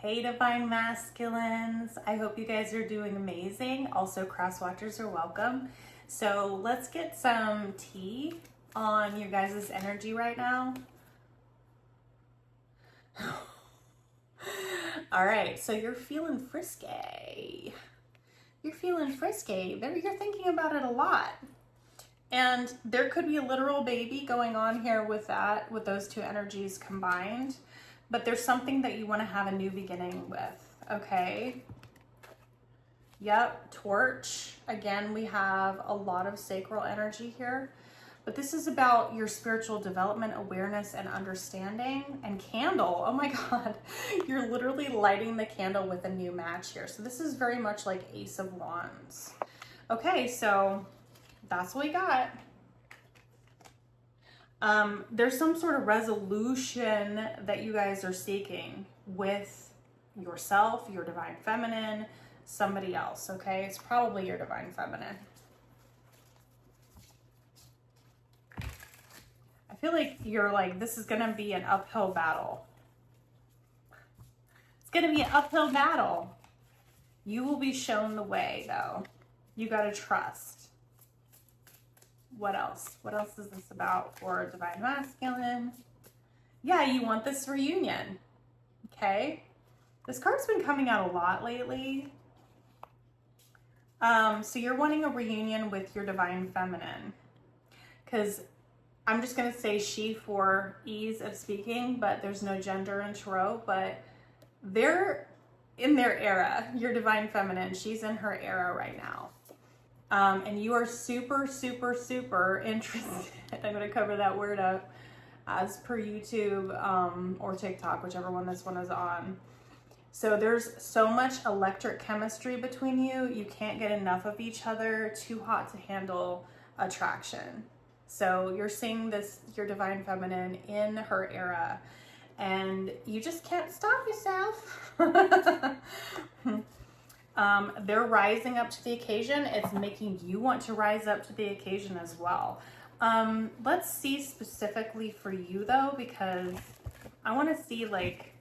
Hey Divine Masculines, I hope you guys are doing amazing. Also, cross watchers are welcome. So let's get some tea on your guys' energy right now. All right, so you're feeling frisky. You're feeling frisky. You're thinking about it a lot. And there could be a literal baby going on here with that, with those two energies combined. But there's something that you want to have a new beginning with, okay? Yep, torch. Again, we have a lot of sacral energy here. But this is about your spiritual development, awareness, and understanding. And candle, oh my God. You're literally lighting the candle with a new match here. So this is very much like Ace of Wands. Okay, so that's what we got. There's some sort of resolution that you guys are seeking with yourself, your divine feminine, somebody else, okay? It's probably your divine feminine. I feel like you're like, this is going to be an uphill battle. It's going to be an uphill battle. You will be shown the way, though. You got to trust. What else? What else is this about for divine masculine? Yeah, you want this reunion. Okay. This card's been coming out a lot lately. So you're wanting a reunion with your divine feminine. Because I'm just going to say she for ease of speaking, but there's no gender in tarot. But they're in their era. Your divine feminine, she's in her era right now. And you are super, super, super interested. I'm going to cover that word up as per YouTube or TikTok, whichever one this one is on. So there's so much electric chemistry between you. You can't get enough of each other. Too hot to handle attraction. So you're seeing this, your divine feminine in her era, and you just can't stop yourself. They're rising up to the occasion. It's making you want to rise up to the occasion as well. Let's see specifically for you though, because I want to see like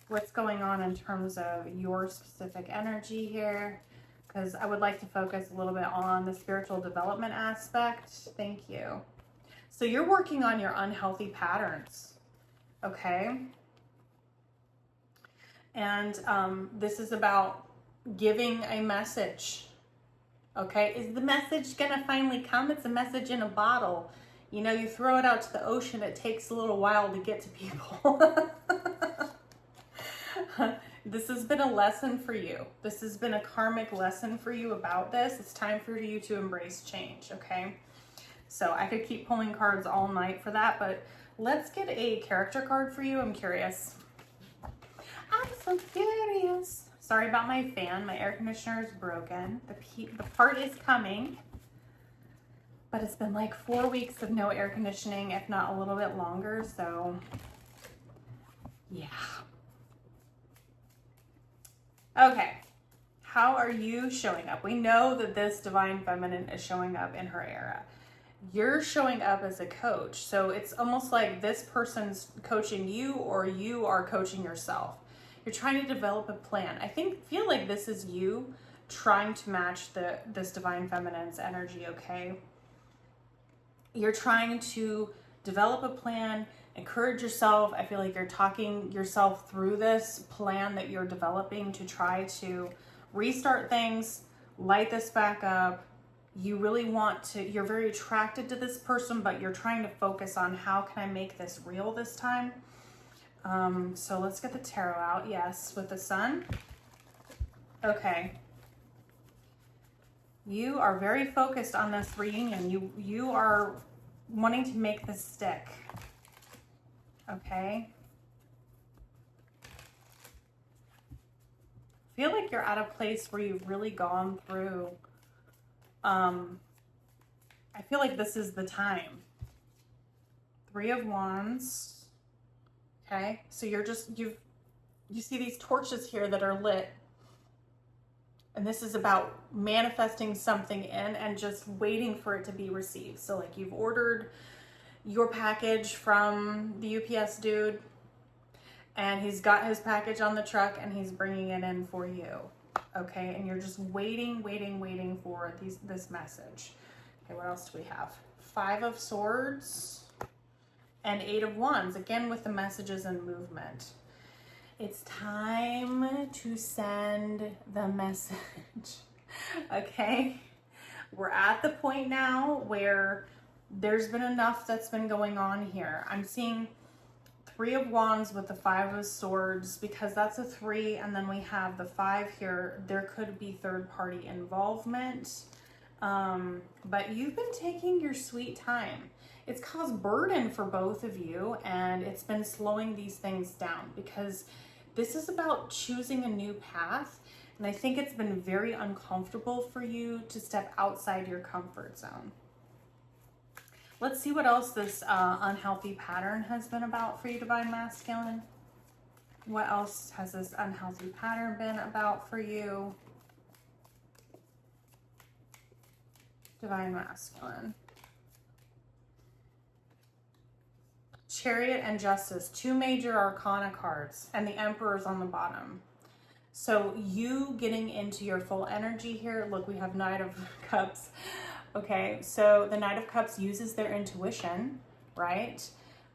what's going on in terms of your specific energy here, because I would like to focus a little bit on the spiritual development aspect. Thank you. So you're working on your unhealthy patterns, okay? And this is about giving a message, okay? Is the message gonna finally come? It's a message in a bottle. You know, you throw it out to the ocean, it takes a little while to get to people. This has been a lesson for you. This has been a karmic lesson for you about this. It's time for you to embrace change, okay? So I could keep pulling cards all night for that, but let's get a character card for you. I'm curious. I'm so curious. Sorry about my fan. My air conditioner is broken. The part is coming. But it's been like 4 weeks of no air conditioning, if not a little bit longer. So, yeah. Okay. How are you showing up? We know that this divine feminine is showing up in her era. You're showing up as a coach. So it's almost like this person's coaching you or you are coaching yourself. You're trying to develop a plan. I feel like this is you trying to match this divine feminine's energy, okay? You're trying to develop a plan, encourage yourself. I feel like you're talking yourself through this plan that you're developing to try to restart things, light this back up. You really want to, you're very attracted to this person, but you're trying to focus on how can I make this real this time? So let's get the tarot out. Yes, with the sun. Okay. You are very focused on this reunion. You are wanting to make this stick. Okay. I feel like you're at a place where you've really gone through, I feel like this is the time. 3 of Wands. Okay, so you're just, you see these torches here that are lit. And this is about manifesting something in and just waiting for it to be received. So like you've ordered your package from the UPS dude And he's got his package on the truck and he's bringing it in for you. Okay, and you're just waiting for this message. Okay, what else do we have? 5 of Swords and 8 of Wands, again with the messages and movement. It's time to send the message. Okay, we're at the point now where there's been enough that's been going on here. I'm seeing 3 of Wands with the 5 of Swords, because that's a 3, and then we have the 5 here. There could be third-party involvement, but you've been taking your sweet time. It's caused burden for both of you, and it's been slowing these things down, because this is about choosing a new path, and I think it's been very uncomfortable for you to step outside your comfort zone. Let's see what else this unhealthy pattern has been about for you, Divine Masculine. What else has this unhealthy pattern been about for you? Divine Masculine. Chariot and Justice, 2 major arcana cards, and the Emperor's on the bottom. So you getting into your full energy here. Look, we have Knight of Cups. Okay, so the Knight of Cups uses their intuition, right?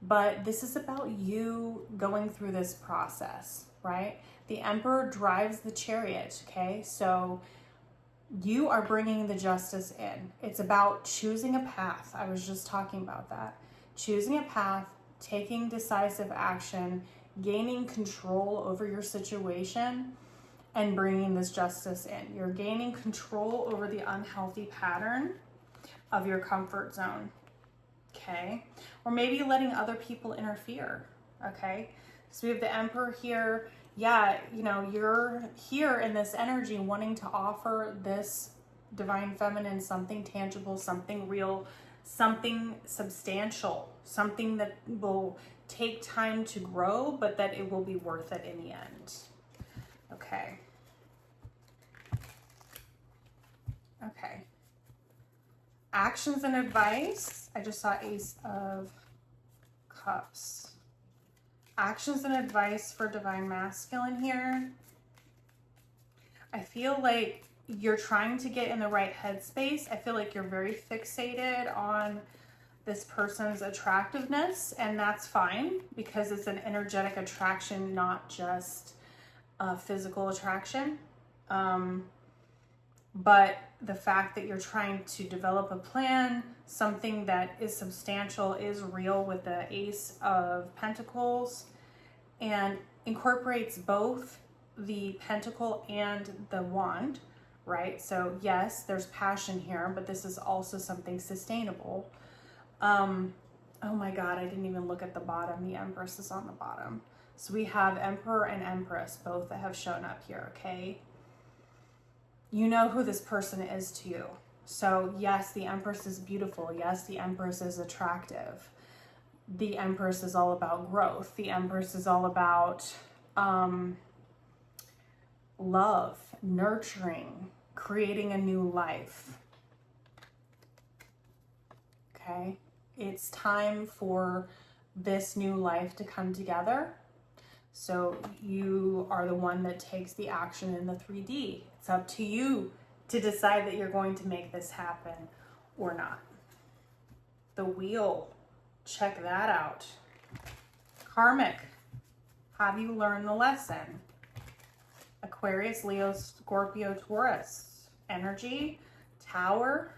But this is about you going through this process, right? The Emperor drives the Chariot, okay? So you are bringing the Justice in. It's about choosing a path. I was just talking about that. Choosing a path, taking decisive action, gaining control over your situation, and bringing this Justice in. You're gaining control over the unhealthy pattern of your comfort zone, okay? Or maybe letting other people interfere, okay? So we have the Emperor here. Yeah, you know, you're here in this energy wanting to offer this Divine Feminine something tangible, something real, something substantial, something that will take time to grow, but that it will be worth it in the end. Okay. Okay. Actions and advice. I just saw Ace of Cups. Actions and advice for Divine Masculine here. I feel like you're trying to get in the right headspace. I feel like you're very fixated on this person's attractiveness, and that's fine because it's an energetic attraction, not just a physical attraction. But the fact that you're trying to develop a plan, something that is substantial, is real with the Ace of Pentacles, and incorporates both the Pentacle and the Wand, right? So yes, there's passion here, but this is also something sustainable. Oh my God, I didn't even look at the bottom. The Empress is on the bottom. So we have Emperor and Empress, both that have shown up here, okay? You know who this person is to you. So yes, the Empress is beautiful. Yes, the Empress is attractive. The Empress is all about growth. The Empress is all about love, nurturing, creating a new life. Okay, it's time for this new life to come together. So you are the one that takes the action in the 3D. It's up to you to decide that you're going to make this happen or not. The Wheel, check that out. Karmic, have you learned the lesson? Aquarius, Leo, Scorpio, Taurus, energy, Tower.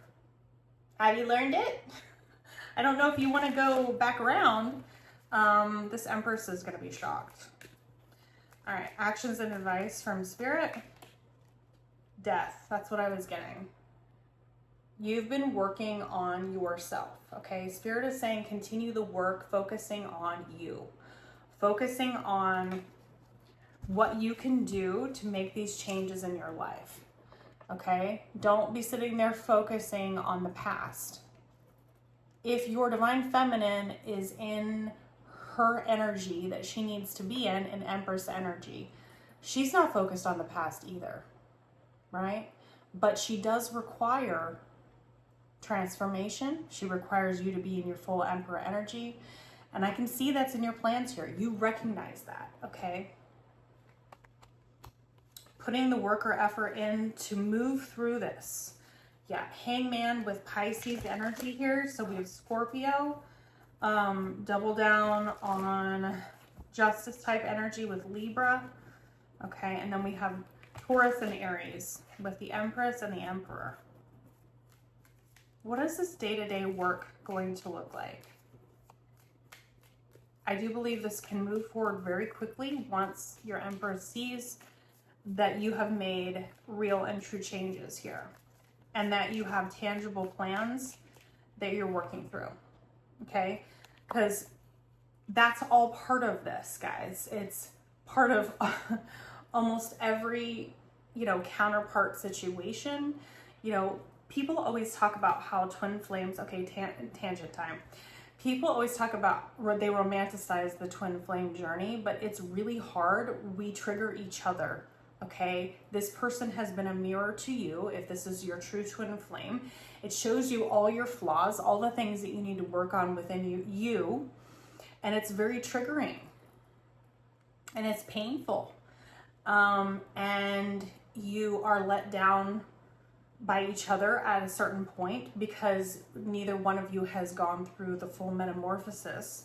Have you learned it? I don't know if you want to go back around. This Empress is going to be shocked. All right, actions and advice from Spirit. Death, that's what I was getting. You've been working on yourself, okay? Spirit is saying continue the work, focusing on you. Focusing on what you can do to make these changes in your life, okay? Don't be sitting there focusing on the past. If your Divine Feminine is in her energy that she needs to be in Empress energy, she's not focused on the past either, right? But she does require transformation. She requires you to be in your full Emperor energy. And I can see that's in your plans here. You recognize that, okay? Putting the work or effort in to move through this. Yeah, Hangman with Pisces energy here. So we have Scorpio. Double down on Justice type energy with Libra. Okay, and then we have Taurus and Aries with the Empress and the Emperor. What is this day-to-day work going to look like? I do believe this can move forward very quickly once your Emperor sees that you have made real and true changes here and that you have tangible plans that you're working through, okay? Because that's all part of this, guys. It's part of almost every, counterpart situation. People always talk about how twin flames, okay, tangent time. People always talk about where they romanticize the twin flame journey, but it's really hard. We trigger each other, okay? This person has been a mirror to you. If this is your true twin flame, it shows you all your flaws, all the things that you need to work on within you, and it's very triggering and it's painful. And you are let down by each other at a certain point because neither one of you has gone through the full metamorphosis.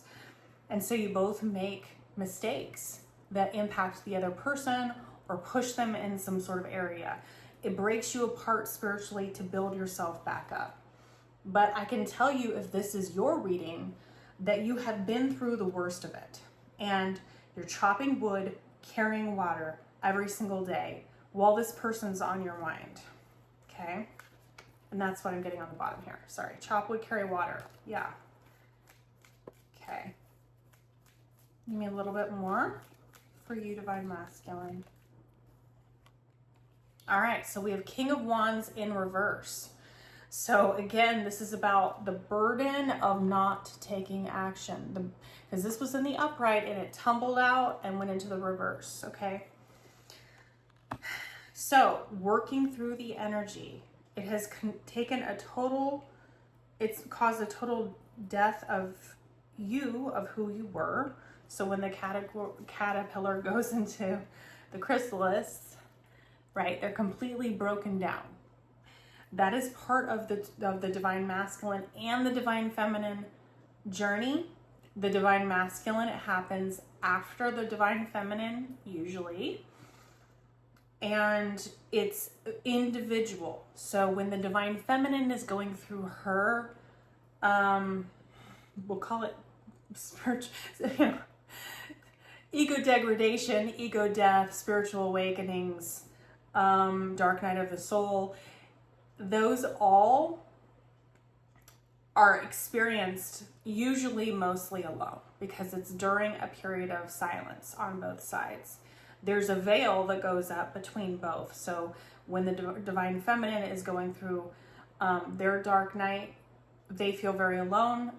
And so you both make mistakes that impact the other person or push them in some sort of area. It breaks you apart spiritually to build yourself back up. But I can tell you, if this is your reading, that you have been through the worst of it. And you're chopping wood, carrying water every single day while this person's on your mind. Okay, and that's what I'm getting on the bottom here. Sorry, chop wood, carry water. Yeah. Okay. Give me a little bit more for you, Divine Masculine. All right, so we have King of Wands in reverse. So again, this is about the burden of not taking action. Because this was in the upright and it tumbled out and went into the reverse, okay? So, working through the energy, it has it's caused a total death of you, of who you were. So when the caterpillar goes into the chrysalis, right, they're completely broken down. That is part of the Divine Masculine and the Divine Feminine journey. The Divine Masculine, it happens after the Divine Feminine, usually. And it's individual. So when the Divine Feminine is going through her, we'll call it spiritual, ego degradation, ego death, spiritual awakenings, dark night of the soul, those all are experienced usually mostly alone because it's during a period of silence on both sides. There's a veil that goes up between both. So when the Divine Feminine is going through their dark night, they feel very alone.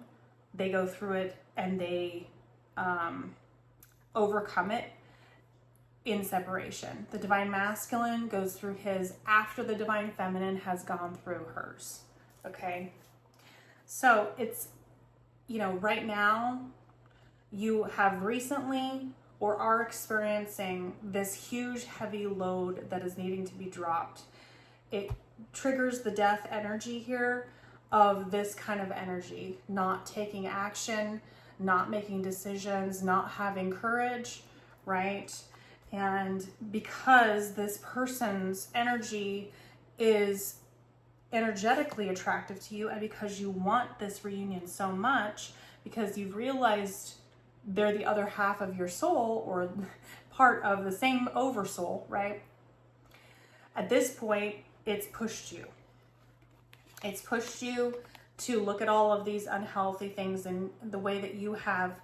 They go through it and they overcome it in separation. The Divine Masculine goes through his after the Divine Feminine has gone through hers. Okay? So it's, right now you have recently or are experiencing this huge heavy load that is needing to be dropped. It triggers the death energy here of this kind of energy, not taking action, not making decisions, not having courage, right? And because this person's energy is energetically attractive to you and because you want this reunion so much, because you've realized they're the other half of your soul or part of the same oversoul, right? At this point, it's pushed you. It's pushed you to look at all of these unhealthy things and the way that you have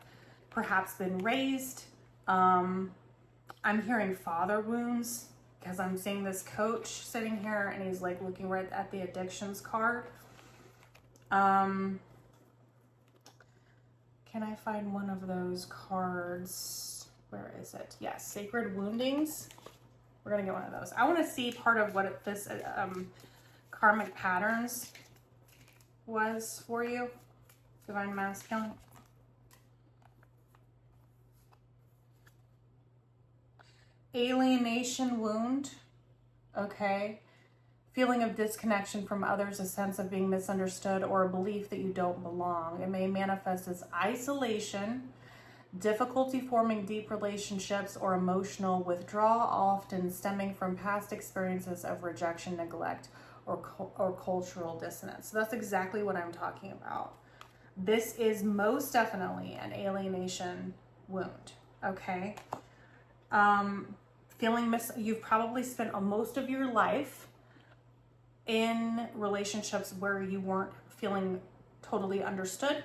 perhaps been raised. I'm hearing father wounds because I'm seeing this coach sitting here and he's like looking right at the addictions card. Can I find one of those cards? Where is it? Yes, Sacred Woundings. We're going to get one of those. I want to see part of what this Karmic Patterns was for you, Divine Masculine. alienation wound, okay? Feeling of disconnection from others, a sense of being misunderstood, or a belief that you don't belong. It may manifest as isolation, difficulty forming deep relationships, or emotional withdrawal, often stemming from past experiences of rejection, neglect, or cultural dissonance. So that's exactly what I'm talking about. This is most definitely an alienation wound, okay? You've probably spent most of your life in relationships where you weren't feeling totally understood.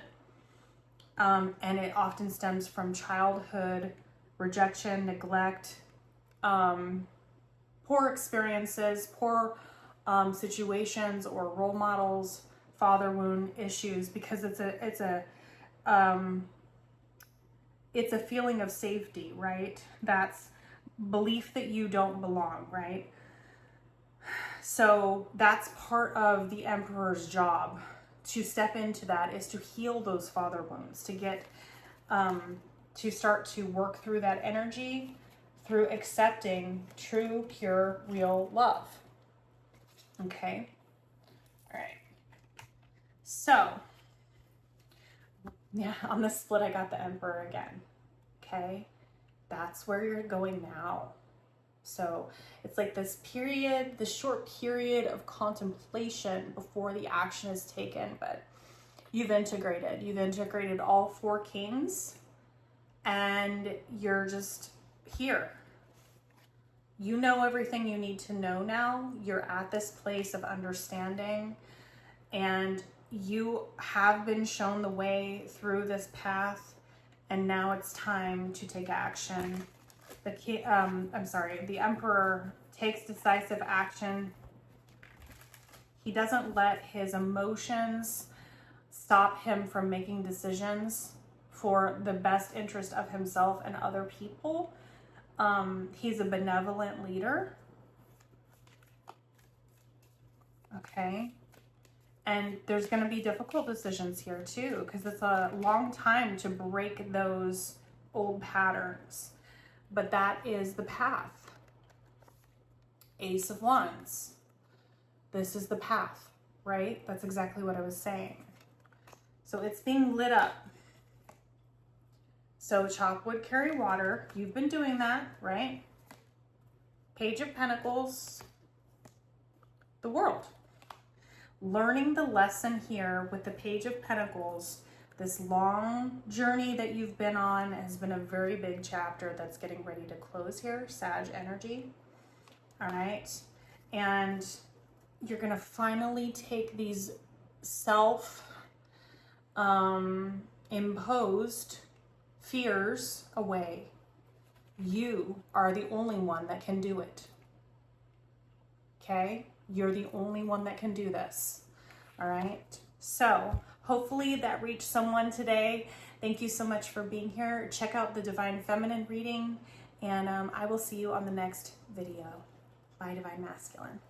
And it often stems from childhood rejection, neglect, poor experiences, poor situations or role models, father wound issues, because it's a feeling of safety, right? That's belief that you don't belong, right? So that's part of the Emperor's job, to step into that, is to heal those father wounds, to get to start to work through that energy through accepting true, pure, real love. Okay. All right. So yeah, on the split, I got the Emperor again. Okay. That's where you're going now. So it's like this period, this short period of contemplation before the action is taken, but you've integrated all 4 kings, and you're just here. You know everything you need to know now. You're at this place of understanding, and you have been shown the way through this path, and now it's time to take action. The Emperor takes decisive action. He doesn't let his emotions stop him from making decisions for the best interest of himself and other people. He's a benevolent leader. Okay. And there's going to be difficult decisions here too, because it's a long time to break those old patterns. But that is the path. Ace of Wands. This is the path, right? That's exactly what I was saying. So it's being lit up. So chop wood, carry water. You've been doing that, right? Page of Pentacles. The World. Learning the lesson here with the Page of Pentacles. This long journey that you've been on has been a very big chapter that's getting ready to close here. Sag energy. All right. And you're going to finally take these self-imposed fears away. You are the only one that can do it. Okay? You're the only one that can do this. All right? So hopefully that reached someone today. Thank you so much for being here. Check out the Divine Feminine reading, and I will see you on the next video. Bye, Divine Masculine.